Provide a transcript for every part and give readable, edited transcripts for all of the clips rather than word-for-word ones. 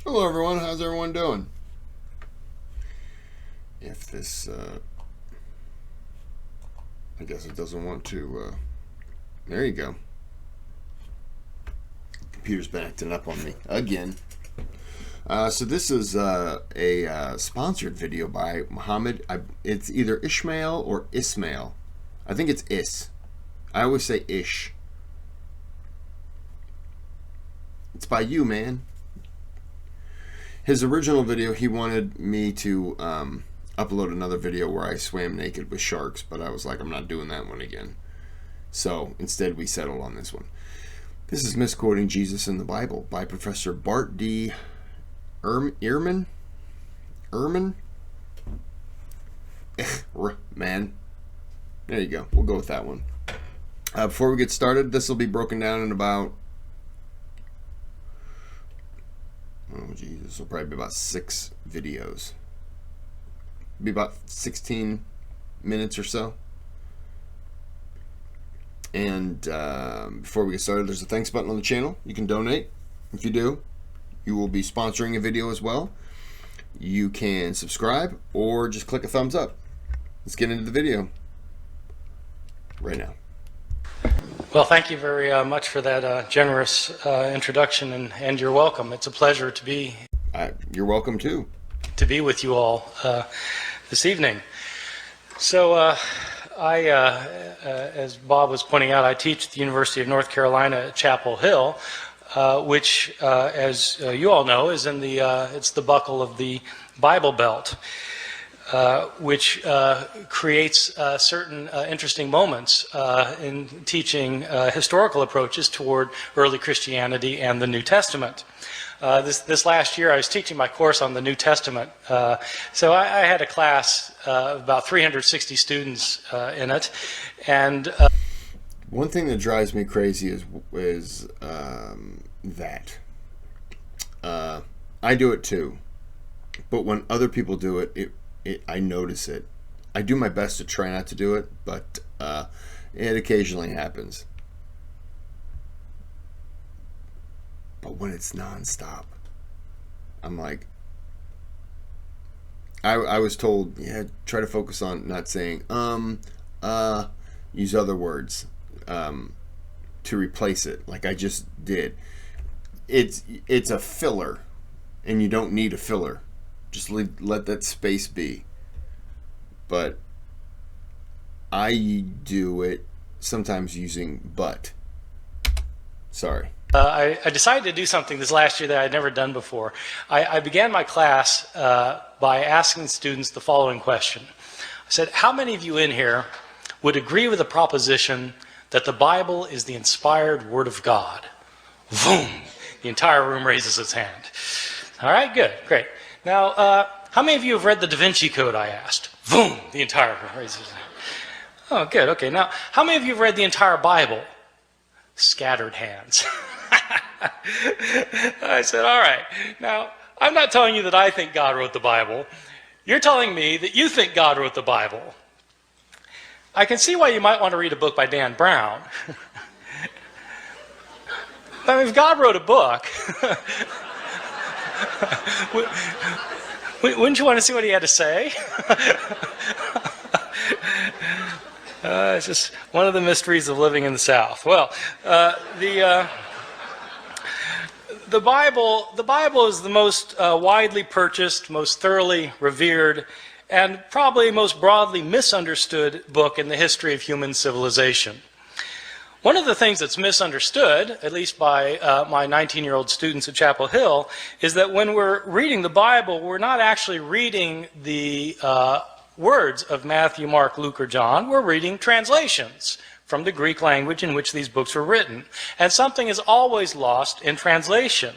Hello everyone, how's everyone doing? If this, I guess it doesn't want to, there you go. Computer's been acting up on me again. So this is a sponsored video by Mohamed. It's either Ishmael or Ismail. I think it's Is. I always say Ish. It's by you, man. His original video, he wanted me to upload another video where I swam naked with sharks, but I was like, I'm not doing that one again. So instead, we settled on this one. This is Misquoting Jesus in the Bible by Professor Bart D. Ehrman? Man. There you go. We'll go with that one. Before we get started, this will be broken down in about... Oh, geez, this will probably be about 6 videos. Be about 16 minutes or so. And before we get started, there's a thanks button on the channel. You can donate. If you do, you will be sponsoring a video as well. You can subscribe or just click a thumbs up. Let's get into the video right now. Well, thank you very much for that generous introduction, and you're welcome. It's a pleasure to be. You're welcome too. To be with you all this evening. So, as Bob was pointing out, I teach at the University of North Carolina at Chapel Hill, which, as you all know, is in it's the buckle of the Bible Belt. Which creates certain interesting moments in teaching historical approaches toward early Christianity and the New Testament. This last year I was teaching my course on the New Testament, so I had a class of about 360 students in it, and one thing that drives me crazy is that I do it too, but when other people do it, I notice it. I do my best to try not to do it, but it occasionally happens. But when it's nonstop, I'm like, I was told, yeah, try to focus on not saying use other words to replace it, like I just did. It's a filler, and you don't need a filler. Just let that space be. But I do it sometimes using but. Sorry. I decided to do something this last year that I had never done before. I began my class by asking students the following question. I said, how many of you in here would agree with the proposition that the Bible is the inspired Word of God? Boom! The entire room raises its hand. All right, good, great. Now, how many of you have read the Da Vinci Code, I asked? Boom! The entire room raises its hand. Oh, good, okay. Now, how many of you have read the entire Bible? Scattered hands. I said, all right. Now, I'm not telling you that I think God wrote the Bible. You're telling me that you think God wrote the Bible. I can see why you might want to read a book by Dan Brown. But if God wrote a book, wouldn't you want to see what he had to say? It's just one of the mysteries of living in the South. Well, the Bible is the most widely purchased, most thoroughly revered, and probably most broadly misunderstood book in the history of human civilization. One of the things that's misunderstood, at least by my 19-year-old students at Chapel Hill, is that when we're reading the Bible, we're not actually reading the words of Matthew, Mark, Luke, or John. We're reading translations from the Greek language in which these books were written. And something is always lost in translation.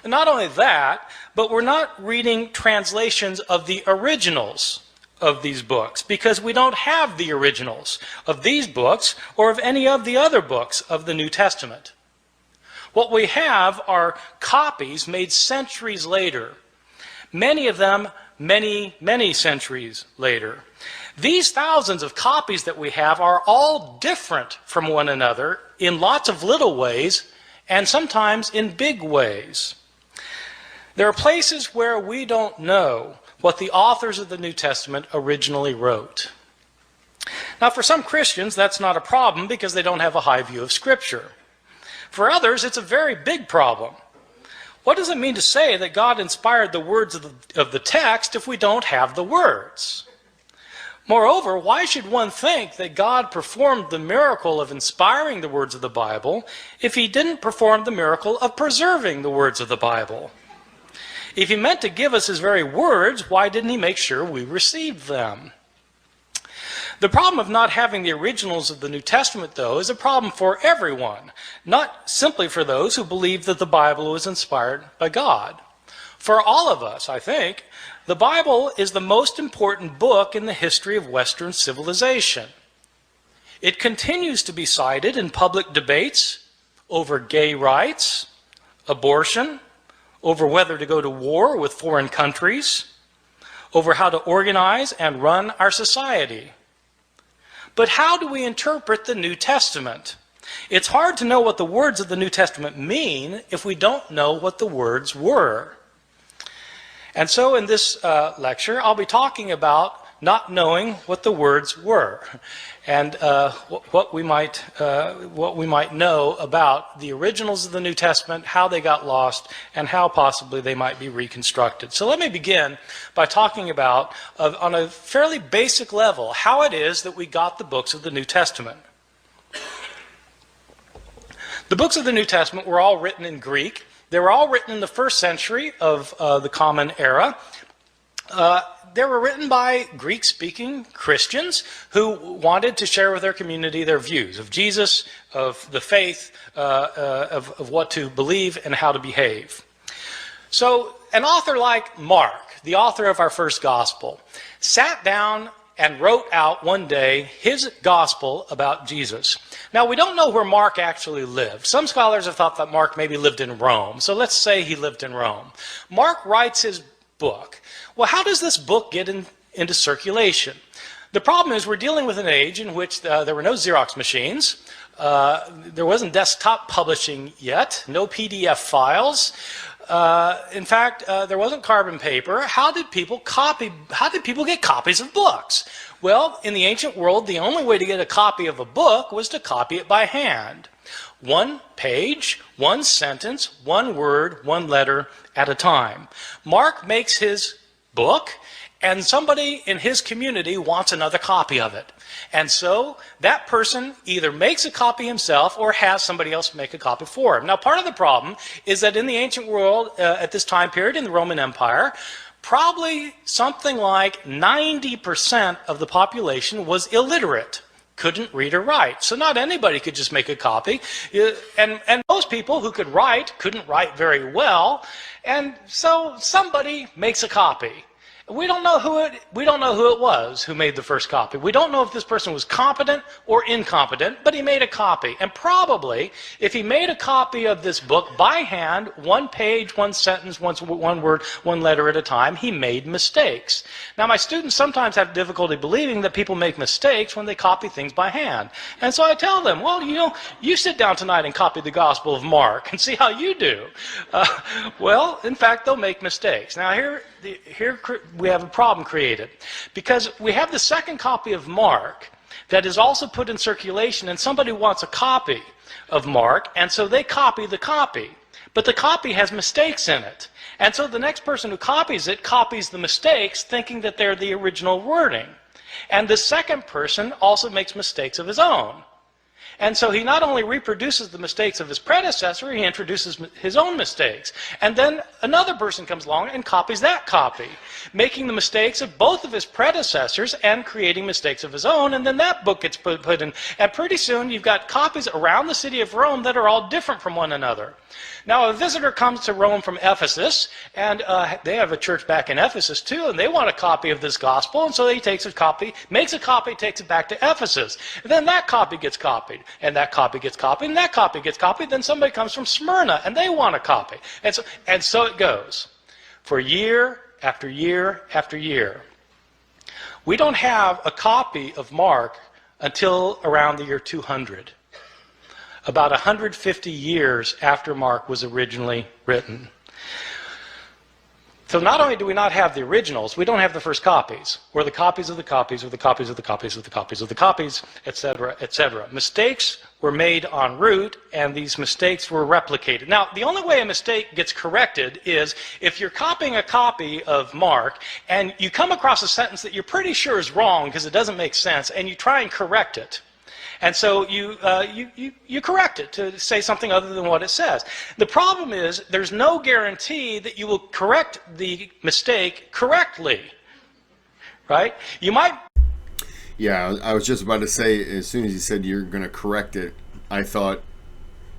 And not only that, but we're not reading translations of the originals of these books, because we don't have the originals of these books or of any of the other books of the New Testament. What we have are copies made centuries later, many of them many centuries later. These thousands of copies that we have are all different from one another in lots of little ways, and sometimes in big ways. There are places where we don't know what the authors of the New Testament originally wrote. Now, for some Christians, that's not a problem because they don't have a high view of Scripture. For others, it's a very big problem. What does it mean to say that God inspired the words of the text if we don't have the words? Moreover, why should one think that God performed the miracle of inspiring the words of the Bible if he didn't perform the miracle of preserving the words of the Bible? If he meant to give us his very words, why didn't he make sure we received them? The problem of not having the originals of the New Testament, though, is a problem for everyone, not simply for those who believe that the Bible was inspired by God. For all of us, I think, the Bible is the most important book in the history of Western civilization. It continues to be cited in public debates over gay rights, abortion, over whether to go to war with foreign countries, over how to organize and run our society. But how do we interpret the New Testament? It's hard to know what the words of the New Testament mean if we don't know what the words were. And so in this lecture, I'll be talking about not knowing what the words were and what we might know about the originals of the New Testament, how they got lost, and how possibly they might be reconstructed. So let me begin by talking about, on a fairly basic level, how it is that we got the books of the New Testament. The books of the New Testament were all written in Greek. They were all written in the first century of the Common Era. They were written by Greek-speaking Christians who wanted to share with their community their views of Jesus, of the faith, of what to believe and how to behave. So an author like Mark, the author of our first gospel, sat down and wrote out one day his gospel about Jesus. Now, we don't know where Mark actually lived. Some scholars have thought that Mark maybe lived in Rome. So let's say he lived in Rome. Mark writes his book. Well, how does this book get into circulation? The problem is we're dealing with an age in which there were no Xerox machines. There wasn't desktop publishing yet, no PDF files. In fact, there wasn't carbon paper. How did people get copies of books? Well, in the ancient world, the only way to get a copy of a book was to copy it by hand. One page, one sentence, one word, one letter at a time. Mark makes his book, and somebody in his community wants another copy of it. And so that person either makes a copy himself or has somebody else make a copy for him. Now, part of the problem is that in the ancient world, at this time period in the Roman Empire, probably something like 90% of the population was illiterate, couldn't read or write. So not anybody could just make a copy. And most people who could write couldn't write very well. And so somebody makes a copy. We don't know who it was who made the first copy. We don't know if this person was competent or incompetent, but he made a copy. And probably, if he made a copy of this book by hand, one page, one sentence, one word, one letter at a time, he made mistakes. Now, my students sometimes have difficulty believing that people make mistakes when they copy things by hand. And so I tell them, well, you sit down tonight and copy the Gospel of Mark and see how you do. Well, in fact, they'll make mistakes. Now, here we have a problem created because we have the second copy of Mark that is also put in circulation, and somebody wants a copy of Mark, and so they copy the copy, but the copy has mistakes in it, and so the next person who copies it copies the mistakes thinking that they're the original wording, and the second person also makes mistakes of his own. And so he not only reproduces the mistakes of his predecessor, he introduces his own mistakes. And then another person comes along and copies that copy, making the mistakes of both of his predecessors and creating mistakes of his own. And then that book gets put in. And pretty soon you've got copies around the city of Rome that are all different from one another. Now, a visitor comes to Rome from Ephesus, and they have a church back in Ephesus too, and they want a copy of this gospel, and so he takes a copy, makes a copy, takes it back to Ephesus. And then that copy gets copied, and that copy gets copied, and that copy gets copied. Then somebody comes from Smyrna, and they want a copy. And so it goes for year after year after year. We don't have a copy of Mark until around the year 200. About 150 years after Mark was originally written. So not only do we not have the originals, we don't have the first copies, or the copies of the copies of the copies of the copies of the copies of the copies, etc., etc. Mistakes were made en route, and these mistakes were replicated. Now, the only way a mistake gets corrected is if you're copying a copy of Mark, and you come across a sentence that you're pretty sure is wrong because it doesn't make sense, and you try and correct it. And so you correct it to say something other than what it says. The problem is there's no guarantee that you will correct the mistake correctly, right? You might... Yeah, I was just about to say, as soon as you said you're going to correct it, I thought,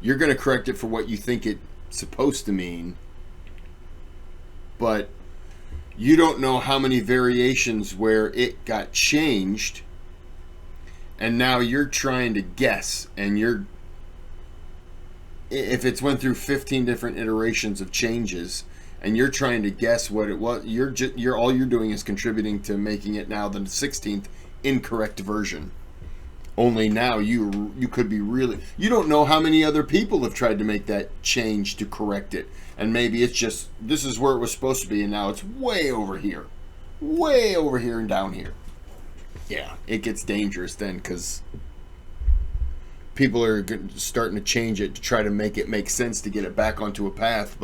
you're going to correct it for what you think it's supposed to mean, but you don't know how many variations where it got changed, and now you're trying to guess, and if it's went through 15 different iterations of changes, and you're trying to guess what it was, all you're doing is contributing to making it now the 16th incorrect version. Only now you could be really, you don't know how many other people have tried to make that change to correct it, and maybe it's just, this is where it was supposed to be, and now it's way over here and down here. Yeah, it gets dangerous then, because people are starting to change it to try to make it make sense to get it back onto a path,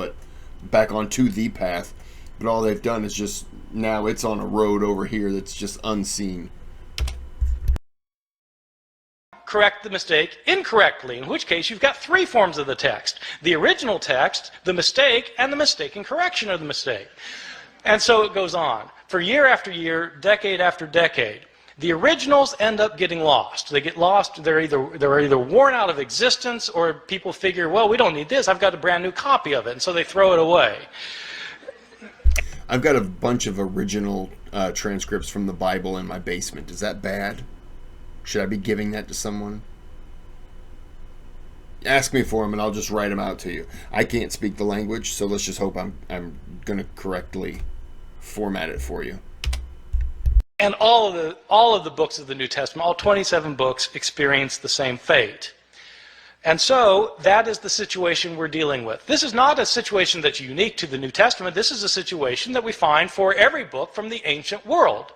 back onto the path. But all they've done is just, now it's on a road over here that's just unseen. Correct the mistake incorrectly, in which case you've got three forms of the text: the original text, the mistake, and the mistaken correction of the mistake. And so it goes on for year after year, decade after decade. The originals end up getting lost. They get lost. They're either worn out of existence, or people figure, well, we don't need this. I've got a brand new copy of it, and so they throw it away. I've got a bunch of original transcripts from the Bible in my basement. Is that bad? Should I be giving that to someone? Ask me for them, and I'll just write them out to you. I can't speak the language, so let's just hope I'm going to correctly format it for you. And all of the books of the New Testament, all 27 books, experience the same fate. And so that is the situation we're dealing with. This is not a situation that's unique to the New Testament. This is a situation that we find for every book from the ancient world.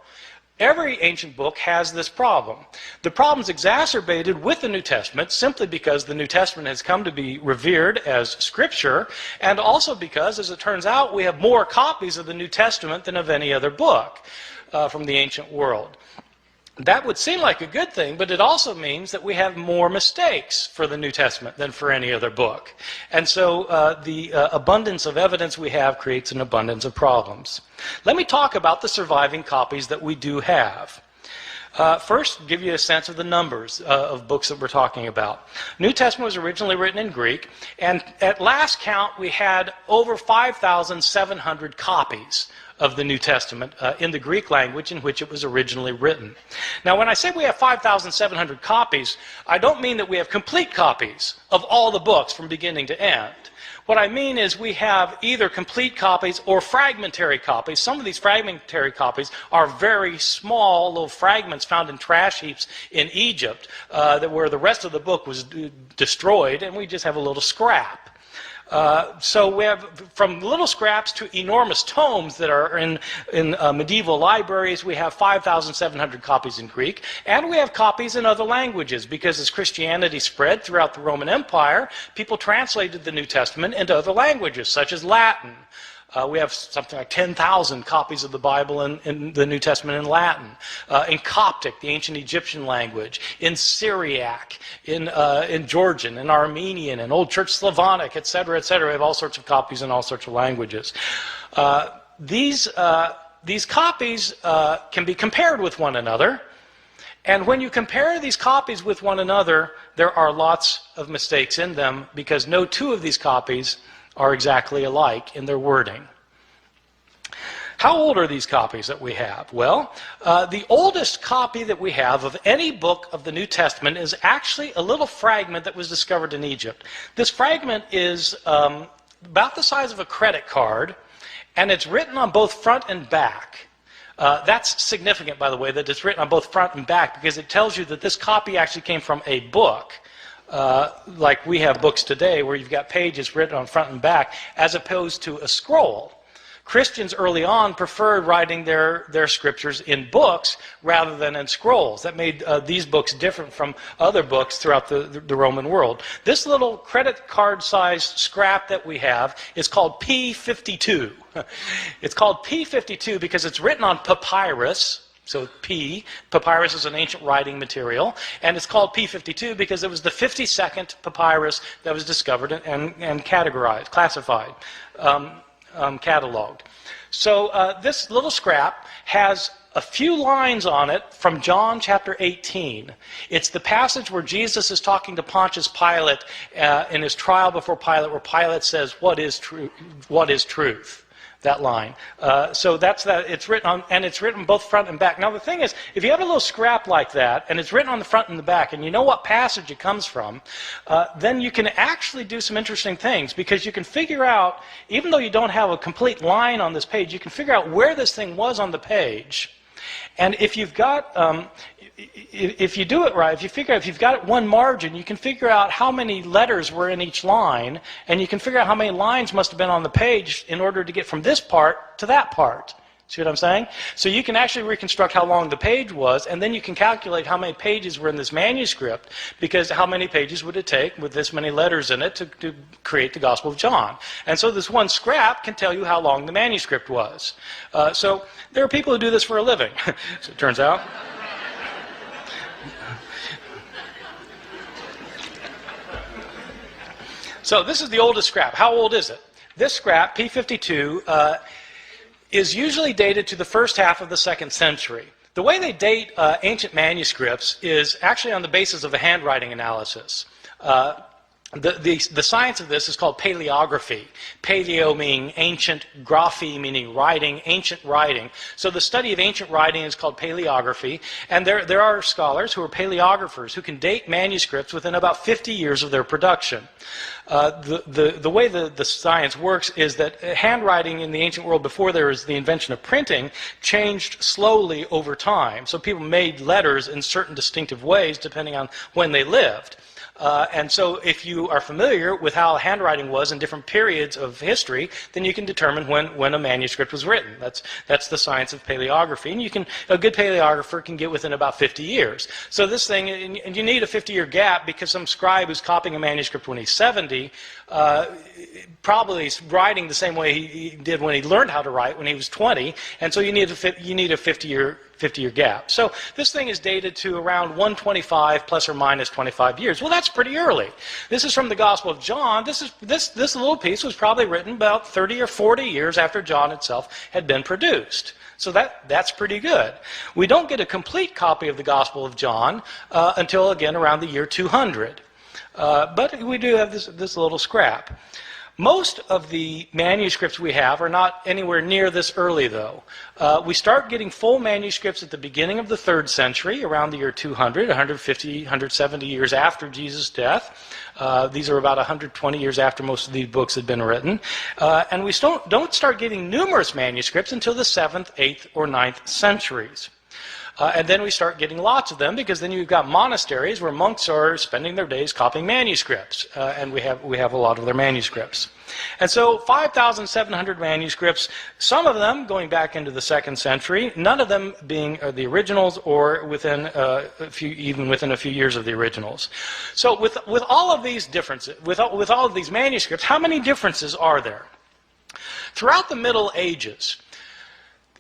Every ancient book has this problem. The problem's exacerbated with the New Testament simply because the New Testament has come to be revered as Scripture, and also because, as it turns out, we have more copies of the New Testament than of any other book from the ancient world. That would seem like a good thing, but it also means that we have more mistakes for the New Testament than for any other book. And so the abundance of evidence we have creates an abundance of problems. Let me talk about the surviving copies that we do have. First, give you a sense of the numbers of books that we're talking about. New Testament was originally written in Greek, and at last count we had over 5,700 copies of the New Testament in the Greek language in which it was originally written. Now, when I say we have 5,700 copies, I don't mean that we have complete copies of all the books from beginning to end. What I mean is we have either complete copies or fragmentary copies. Some of these fragmentary copies are very small little fragments found in trash heaps in Egypt where the rest of the book was destroyed, and we just have a little scrap. So we have from little scraps to enormous tomes that are in medieval libraries. We have 5,700 copies in Greek, and we have copies in other languages, because as Christianity spread throughout the Roman Empire, people translated the New Testament into other languages, such as Latin. We have something like 10,000 copies of the Bible in the New Testament in Latin, in Coptic, the ancient Egyptian language, in Syriac, in Georgian, in Armenian, in Old Church Slavonic, etc., etc. We have all sorts of copies in all sorts of languages. These copies can be compared with one another, and when you compare these copies with one another, there are lots of mistakes in them, because no two of these copies are exactly alike in their wording. How old are these copies that we have? Well, the oldest copy that we have of any book of the New Testament is actually a little fragment that was discovered in Egypt. This fragment is about the size of a credit card, and it's written on both front and back. That's significant, by the way, that it's written on both front and back, because it tells you that this copy actually came from a book. Like we have books today where you've got pages written on front and back, as opposed to a scroll. Christians early on preferred writing their scriptures in books rather than in scrolls. That made these books different from other books throughout the Roman world. This little credit card-sized scrap that we have is called P52. It's called P52 because it's written on papyrus. So papyrus is an ancient writing material, and it's called P52 because it was the 52nd papyrus that was discovered and categorized, classified, cataloged. So this little scrap has a few lines on it from John chapter 18. It's the passage where Jesus is talking to Pontius Pilate in his trial before Pilate, where Pilate says, "What is truth? What is truth?" That line. So that's that. It's written on, and it's written both front and back. Now the thing is, if you have a little scrap like that, and it's written on the front and the back, and you know what passage it comes from, then you can actually do some interesting things, because you can figure out, even though you don't have a complete line on this page, you can figure out where this thing was on the page. And if you've got, if you do it right, if you've got one margin, you can figure out how many letters were in each line, and you can figure out how many lines must have been on the page in order to get from this part to that part. See what I'm saying? So you can actually reconstruct how long the page was, and then you can calculate how many pages were in this manuscript, because how many pages would it take with this many letters in it to create the Gospel of John. And so this one scrap can tell you how long the manuscript was. So there are people who do this for a living, so it turns out. So this is the oldest scrap. How old is it? This scrap, P52, is usually dated to the first half of the 2nd century. The way they date ancient manuscripts is actually on the basis of a handwriting analysis. The science of this is called paleography. Paleo meaning ancient, graphy meaning writing, ancient writing. So the study of ancient writing is called paleography, and there are scholars who are paleographers who can date manuscripts within about 50 years of their production. The way the science works is that handwriting in the ancient world, before there was the invention of printing, changed slowly over time. So people made letters in certain distinctive ways depending on when they lived. And so if you are familiar with how handwriting was in different periods of history, then you can determine when a manuscript was written. That's the science of paleography. And a good paleographer can get within about 50 years. So this thing, and you need a 50-year gap, because some scribe who's copying a manuscript when he's 70 probably is writing the same way he did when he learned how to write when he was 20. And so you need a 50-year gap. So this thing is dated to around 125 plus or minus 25 years. Well, that's pretty early. This is from the Gospel of John. This little piece was probably written about 30 or 40 years after John itself had been produced. So that's pretty good. We don't get a complete copy of the Gospel of John until, again, around the year 200. But we do have this little scrap. Most of the manuscripts we have are not anywhere near this early, though. We start getting full manuscripts at the beginning of the 3rd century, around the year 200, 150, 170 years after Jesus' death. These are about 120 years after most of these books had been written. And we don't start getting numerous manuscripts until the 7th, 8th, or 9th centuries. And then we start getting lots of them, because then you've got monasteries where monks are spending their days copying manuscripts, and we have a lot of their manuscripts. And so 5,700 manuscripts, some of them going back into the 2nd century, none of them being the originals, or within even within a few years of the originals. So with all of these differences, with all of these manuscripts, how many differences are there? Throughout the Middle Ages,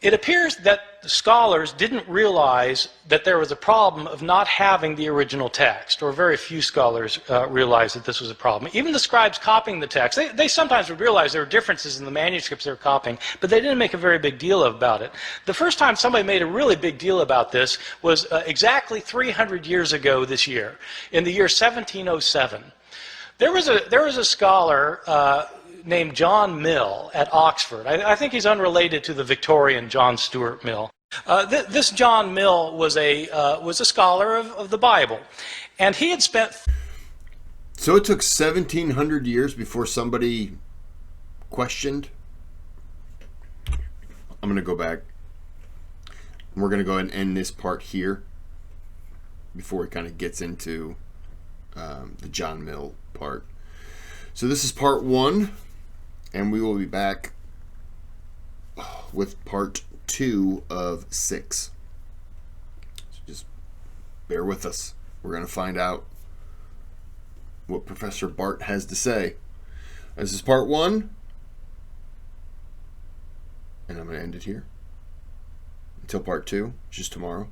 it appears that the scholars didn't realize that there was a problem of not having the original text, or very few scholars realized that this was a problem. Even the scribes copying the text, they sometimes would realize there were differences in the manuscripts they were copying, but they didn't make a very big deal about it. The first time somebody made a really big deal about this was exactly 300 years ago this year, in the year 1707. There was a scholar named John Mill at Oxford. I think he's unrelated to the Victorian John Stuart Mill. This John Mill was a scholar of the Bible, and he had spent. So it took 1,700 years before somebody questioned. I'm going to go back. We're going to go ahead and end this part here before it kind of gets into the John Mill part. So this is part 1. And we will be back with part 2 of 6. So just bear with us. We're going to find out what Professor Bart has to say. This is part 1, and I'm going to end it here. Until part 2, which is tomorrow.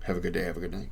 Have a good day, have a good night.